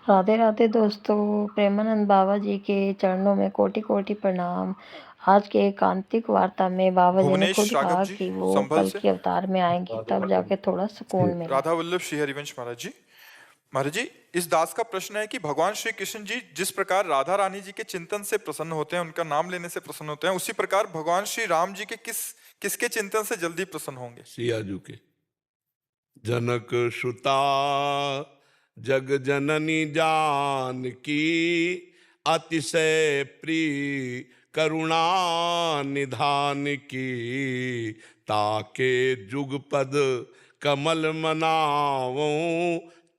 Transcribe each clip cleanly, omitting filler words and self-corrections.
राधे राधे दोस्तों। प्रेमानंद बाबा जी के चरणों में कोटि कोटि प्रणाम। आज के एकांतिक वार्ता में बाबा जी ने भुवनेश खुद राघव कहा जी कि वो संभल कल से। की अवतार में आएंगी, तब जाके थोड़ा सुकून मिला। राधा वल्लभ श्री हरिवंश महाराज जी। महाराज जी, इस दास का प्रश्न है कि भगवान श्री कृष्ण जी जिस प्रकार राधा रानी जी के चिंतन से प्रसन्न होते हैं, उनका नाम लेने से प्रसन्न होते हैं, उसी प्रकार भगवान श्री राम जी के किसके चिंतन से जल्दी प्रसन्न होंगे? सियाजू के। जनक सुता जग जननी जानकी, अतिशय प्रिय करुणा निधान की। ताके जुगपद कमल मनावो,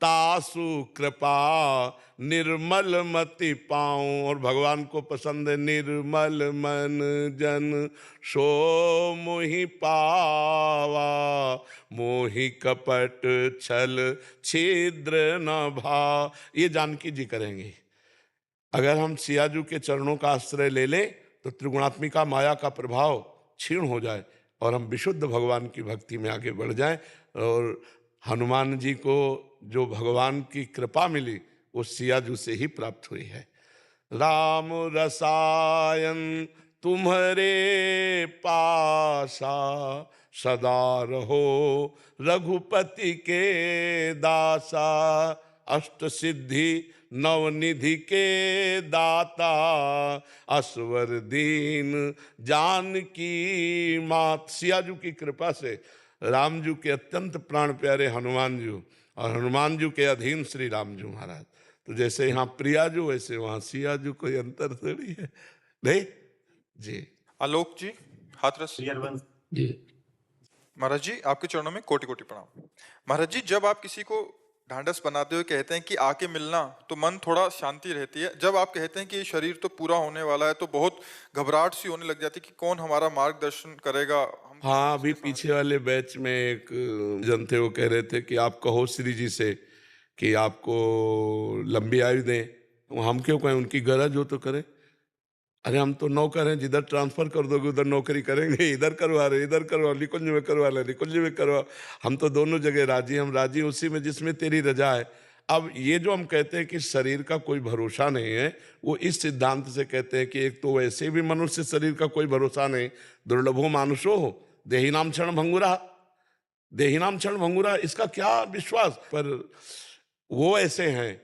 तासु कृपा निर्मल मति पाऊं। और भगवान को पसंद है निर्मल मन जन सो मोहि पावा, मोहि कपट छल छिद्र न भा। ये जानकी जी करेंगे। अगर हम सियाजू के चरणों का आश्रय ले लें तो त्रिगुणात्मिका माया का प्रभाव क्षीण हो जाए और हम विशुद्ध भगवान की भक्ति में आगे बढ़ जाएं। और हनुमान जी को जो भगवान की कृपा मिली वो सियाजू से ही प्राप्त हुई है। राम रसायन तुम्हारे पासा, सदा रहो रघुपति के दासा। अष्ट सिद्धि नवनिधि के दाता, असवर दीन जानकी मात। सियाजू की कृपा से रामजू के अत्यंत प्राण प्यारे हनुमान जी और हनुमान जी के अधीन श्री रामजू महाराज। तो जैसे यहाँ प्रियाजू वैसे वहाँ सियाजू, कोई अंतर थोड़ी है। नहीं जी। आलोक जी, हाथरस जी। महाराज जी, आपके चरणों में कोटि कोटि प्रणाम। महाराज जी, जब आप किसी को ढांढस बनाते हुए कहते हैं कि आके मिलना, तो मन थोड़ा शांति रहती है। जब आप कहते हैं कि शरीर तो पूरा होने वाला है, तो बहुत घबराहट सी होने लग जाती है कि कौन हमारा मार्गदर्शन करेगा। हम हाँ, अभी पीछे वाले बैच में एक जन थे, वो कह रहे थे कि आप कहो श्री जी से कि आपको लंबी आयु दें। तो हम क्यों कहें, उनकी गरज हो तो करें। अरे हम तो नौकर हैं, जिधर ट्रांसफर कर दोगे उधर नौकरी करेंगे। इधर करवा रहे, इधर करवा, निकुंज में करवा ले, निकुंज में करवा। हम तो दोनों जगह राजी, हम राजी उसी में जिसमें तेरी रजा है। अब ये जो हम कहते हैं कि शरीर का कोई भरोसा नहीं है, वो इस सिद्धांत से कहते हैं कि एक तो वैसे भी मनुष्य शरीर का कोई भरोसा नहीं, दुर्लभो मानुषो हो देहिनाम क्षण भंगुरा, देहिनाम क्षण भंगुरा, इसका क्या विश्वास। पर वो ऐसे हैं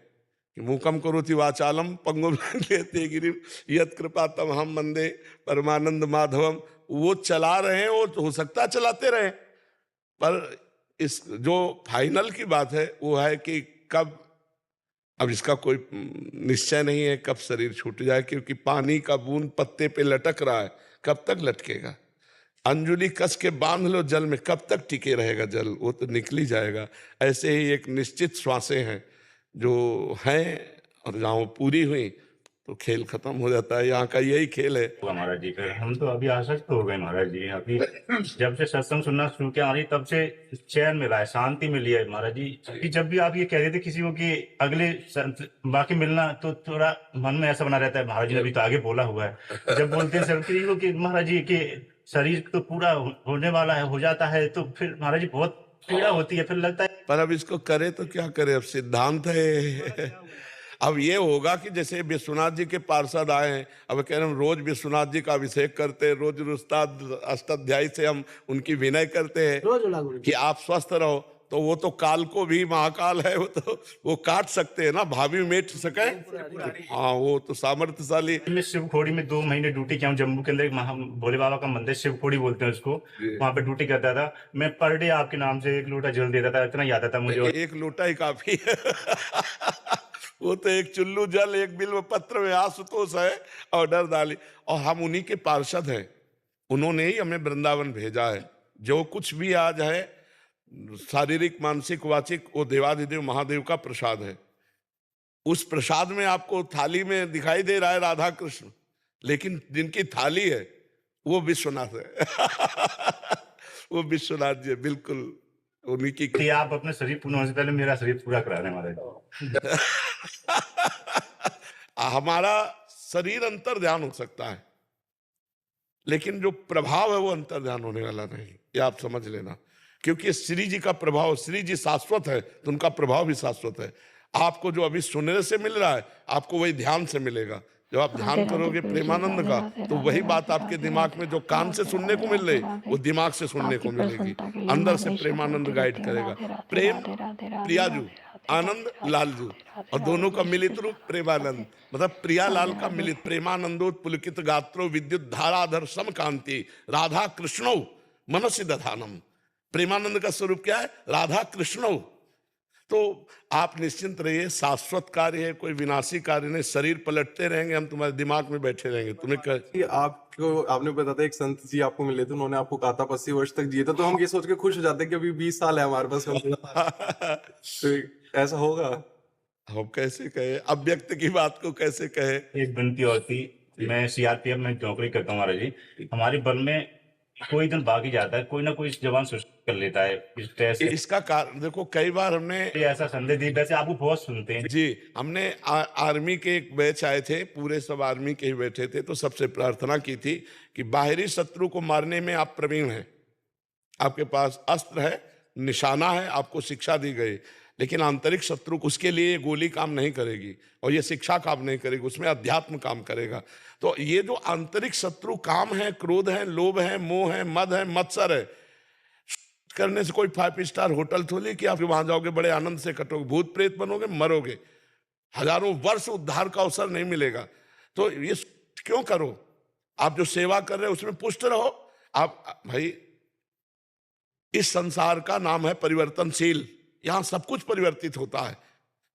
कि मूकम करोति वाचालम पंगुम लेते गिरिम यत कृपा तम हम वंदे परमानंद माधवम। वो चला रहे हैं, वो हो सकता चलाते रहे, पर इस जो फाइनल की बात है वो है कि कब, अब इसका कोई निश्चय नहीं है कब शरीर छूट जाए, क्योंकि पानी का बूंद पत्ते पे लटक रहा है, कब तक लटकेगा। अंजुली कस के बांध लो जल में, कब तक टिके रहेगा जल, वो तो निकल ही जाएगा। ऐसे ही एक निश्चित श्वासें हैं जो हैं, और जहाँ वो पूरी हुई तो खेल खत्म हो जाता है। यहाँ का यही खेल है महाराज जी। फिर हम तो अभी आसक्त हो गए महाराज जी। अभी जब से सत्संग सुनना शुरू किया महाराज, तब से चैन मिला है, शांति मिली है महाराज जी। कि जब भी आप ये कह रहे थे किसी को कि अगले बाकी मिलना, तो थोड़ा मन में ऐसा बना रहता है। महाराज जी ने अभी तो आगे बोला हुआ है, जब बोलते हैं किसी को कि महाराज जी के शरीर तो पूरा होने वाला है, हो जाता है, तो फिर महाराज जी बहुत पीड़ा होती है। फिर लगता है पर अब इसको करे तो क्या करे, अब सिद्धांत है। अब ये होगा कि जैसे विश्वनाथ जी के पार्षद आए हैं, अब कह रहे हम रोज विश्वनाथ जी का अभिषेक करते हैं, रोज उस्ताद अष्टाध्यायी से हम उनकी विनय करते हैं कि आप स्वस्थ रहो। तो वो तो काल को भी महाकाल है, वो तो वो काट सकते हैं ना, भाभी मेट सके। हाँ, वो तो सामर्थ्यशाली। मैं शिवखोड़ी में 2 महीने ड्यूटी किया हूँ। जम्मू के अंदर एक भोले बाबा का मंदिर, शिवखोड़ी बोलते हैं उसको, वहां पे ड्यूटी करता था मैं। पर डे आपके नाम से 1 लोटा जल देता था, इतना याद आता मुझे। 1 लोटा ही काफी है। वो तो 1 चुल्लू जल, 1 बिल्व पत्र में आशुतोष है और डर डाली। और हम उन्हीं के पार्षद हैं, उन्होंने ही हमें वृंदावन भेजा है। जो कुछ भी आज है शारीरिक मानसिक वाचिक, वो देवाधिदेव महादेव का प्रसाद है। उस प्रसाद में आपको थाली में दिखाई दे रहा है राधा कृष्ण, लेकिन जिनकी थाली है वो विश्वनाथ है। वो विश्वनाथ जी बिल्कुल उन्हीं की। आप अपने शरीर पूर्ण होने से पहले मेरा शरीर पूरा करा रहे महाराज। हमारा शरीर अंतर ध्यान हो सकता है, लेकिन जो प्रभाव है वो अंतर ध्यान होने वाला नहीं, ये आप समझ लेना। क्योंकि श्री जी का प्रभाव, श्री जी शाश्वत है तो उनका प्रभाव भी शाश्वत है। आपको जो अभी सुनने से मिल रहा है आपको वही ध्यान से मिलेगा। जब आप ध्यान राधे राधे करोगे गुरु जी, प्रेमानंद राधे का राधे तो राधे वही बात राधे आपके राधे दिमाग राधे में जो राधे कान से राधे सुनने को राधे मिल रही राधे राधे। वो दिमाग से सुनने आपकी को मिलेगी, प्रसन्नता के लिए अंदर मैं से हमेशा प्रेमानंद बोलती गाइड रहती हूँ करेगा। राधे राधे प्रेम राधे राधे राधे प्रियाजू, राधे राधे आनंद राधे लालजू, राधे और राधे दोनों का कृष्ण मिलित रूप राधे प्रेमानंद, मतलब प्रिया राधे लाल का राधे। मिलित प्रेमानंदोत्पुलकित गात्रो विद्युत धाराधर सम कांति राधा कृष्णौ मनसि दधानम। प्रेमानंद का स्वरूप क्या है? राधा कृष्णौ। तो आप निश्चिंत रहिए, शाश्वत कार्य है, कोई विनाशी कार्य नहीं। शरीर पलटते रहेंगे, हम तुम्हारे दिमाग में बैठे रहेंगे। तुम्हें कि आपको आपने बताया था एक संत जी आपको मिले थे, उन्होंने आपको कहा था 80 वर्ष तक जिए थे, तो हम ये सोच के खुश हो जाते हैं कि अभी 20 साल है हमारे पास। तो ऐसा होगा? हम कैसे कहे, अव्यक्त की बात को कैसे कहे। एक विनती और थी, मैं सीआरपीएफ में नौकरी करता हूँ महाराज जी। हमारे बल में कोई दिन भाग ही जाता है, कोई ना कोई जवान सुसाइड कर लेता है इस तरह से। इसका कारण देखो, कई बार हमने ऐसा संदेश दी, वैसे आपको बहुत सुनते हैं जी, हमने आर्मी के एक बैच आए थे, पूरे सब आर्मी के ही बैठे थे, तो सबसे प्रार्थना की थी कि बाहरी शत्रु को मारने में आप प्रवीण हैं, आपके पास अस्त्र है, निशाना है, आपको शिक्षा दी गई, लेकिन आंतरिक शत्रु उसके लिए गोली काम नहीं करेगी और ये शिक्षा काम नहीं करेगी, उसमें अध्यात्म काम करेगा। तो ये जो आंतरिक शत्रु काम है, क्रोध है, लोभ है, मोह है, मद है, मत्सर है, करने से कोई 5 स्टार होटल थोड़ी कि आप वहां जाओगे बड़े आनंद से कटोगे, भूत प्रेत बनोगे, मरोगे, हजारों वर्ष उद्धार का अवसर नहीं मिलेगा। तो ये क्यों करो? आप जो सेवा कर रहे हो उसमें पुष्ट रहो। आप भाई, इस संसार का नाम है परिवर्तनशील, यहां सब कुछ परिवर्तित होता है।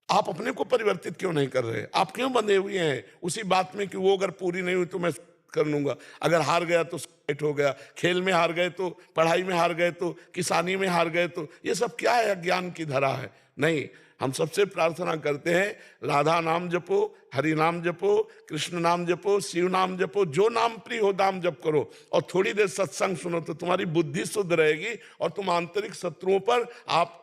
आप अपने को परिवर्तित क्यों नहीं कर रहे? आप क्यों बंधे हुए हैं उसी बात में कि वो अगर पूरी नहीं हुई तो मैं कर लूंगा, अगर हार गया तो सेट हो गया, खेल में हार गए तो, पढ़ाई में हार गए तो, किसानी में हार गए तो, ये सब क्या है? अज्ञान की धरा है। नहीं, हम सबसे प्रार्थना करते हैं, राधा नाम जपो, हरि नाम जपो, कृष्ण नाम जपो, शिव नाम जपो, जो नाम प्रिय हो नाम जप करो, और थोड़ी देर सत्संग सुनो तो तुम्हारी बुद्धि शुद्ध रहेगी और तुम आंतरिक शत्रुओं पर आप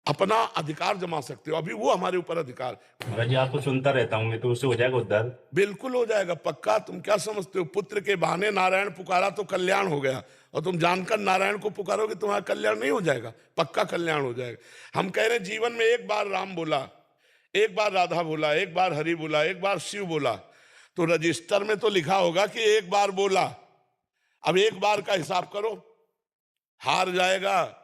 अपना अधिकार जमा सकते हो। अभी वो हमारे ऊपर अधिकार। महाराज जी, आपको सुनता रहता हूँ, तो उससे हो जाएगा उद्धार? बिल्कुल हो जाएगा, पक्का। तुम क्या समझते हो, पुत्र के बहाने नारायण पुकारा तो कल्याण हो गया, और तुम जानकर नारायण को पुकारोगे तुम्हारा कल्याण नहीं हो जाएगा? पक्का कल्याण हो जाएगा। हम कह रहे हैं जीवन में एक बार राम बोला, एक बार राधा बोला, एक बार हरि बोला, एक बार शिव बोला, तो रजिस्टर में तो लिखा होगा कि एक बार बोला। अब एक बार का हिसाब करो, हार जाएगा,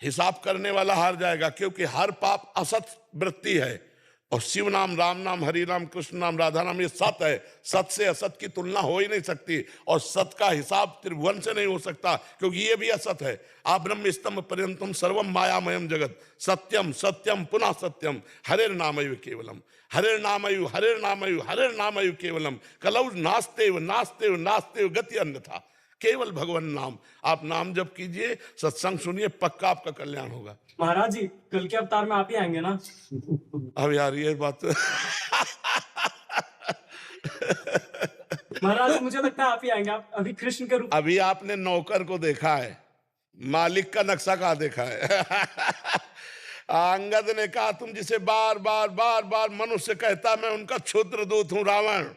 हिसाब करने वाला हार जाएगा, क्योंकि हर पाप असत वृत्ति है, और शिव नाम, राम नाम, हरि नाम, कृष्ण नाम, राधा नाम, ये सत है। सत से असत की तुलना हो ही नहीं सकती, और सत का हिसाब त्रिभुवन से नहीं हो सकता, क्योंकि ये भी असत है। आ ब्रह्म स्तंभ पर्यंतम सर्वम मायामयम जगत सत्यम सत्यम पुनः सत्यम हरेर नामयु केवलम, हरेर नामयु, हरेर नामयु, हरेर नामयु केवलम, कलौ नास्तेव नास्तेव नास्तेव गति अन्यथा, केवल भगवान नाम। आप नाम जप कीजिए, सत्संग सुनिए, पक्का आपका कल्याण होगा। महाराज जी, कल के अवतार में आप ही आएंगे ना? अब यार ये बात महाराज, मुझे लगता है आप ही आएंगे। आप अभी कृष्ण के रूप। अभी आपने नौकर को देखा है, मालिक का नक्शा कहाँ देखा है? अंगद ने कहा, तुम जिसे बार बार बार बार मनुष्य कहता, मैं उनका क्षुद्र दूत हूं रावण,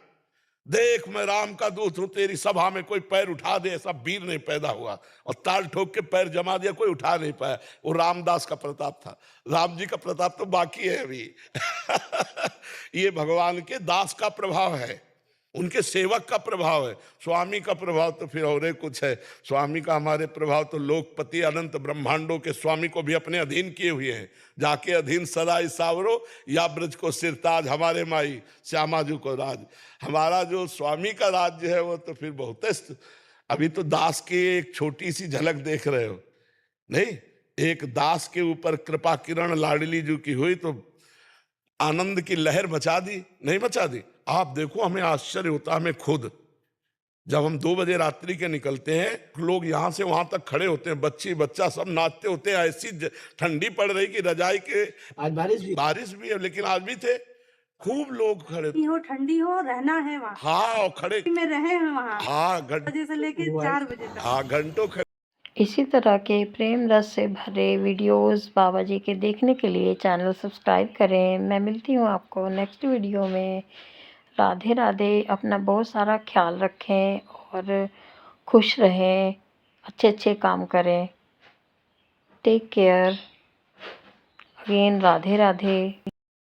देख मैं राम का दूत हूं, तेरी सभा में कोई पैर उठा दे ऐसा वीर नहीं पैदा हुआ, और ताल ठोक के पैर जमा दिया, कोई उठा नहीं पाया। वो रामदास का प्रताप था, राम जी का प्रताप तो बाकी है अभी। ये भगवान के दास का प्रभाव है, उनके सेवक का प्रभाव है। स्वामी का प्रभाव तो फिर और कुछ है। स्वामी का हमारे प्रभाव तो लोकपति अनंत ब्रह्मांडों के स्वामी को भी अपने अधीन किए हुए हैं। जाके अधीन सदा सावरो, या ब्रज को सिरताज, हमारे माई श्यामाजू को राज। हमारा जो स्वामी का राज्य है वो तो फिर बहुत। अभी तो दास की एक छोटी सी झलक देख रहे हो, नहीं? एक दास के ऊपर कृपा किरण लाडली जी की हुई तो आनंद की लहर मचा दी, नहीं मचा दी? आप देखो, हमें आश्चर्य होता है, हमें खुद, जब हम 2 बजे रात्रि के निकलते हैं, लोग यहां से वहां तक खड़े होते हैं, बच्ची बच्चा सब नाचते होते हैं। ऐसी ठंडी पड़ रही कि रजाई के, आज बारिश भी है, लेकिन आज भी थे, खूब लोग खड़े हो, ठंडी हो, रहना है वहाँ। हाँ, और खड़े में रहे हैं वहाँ। हाँ, बजे से लेके 4 बजे तक। हाँ, घंटों खड़े। इसी तरह के प्रेम रस से भरे वीडियोस बाबा जी के देखने के लिए चैनल सब्सक्राइब करें। मैं मिलती हूँ आपको नेक्स्ट वीडियो में। राधे राधे। अपना बहुत सारा ख्याल रखें और खुश रहें, अच्छे अच्छे काम करें। Take care. Again Radhe Radhe.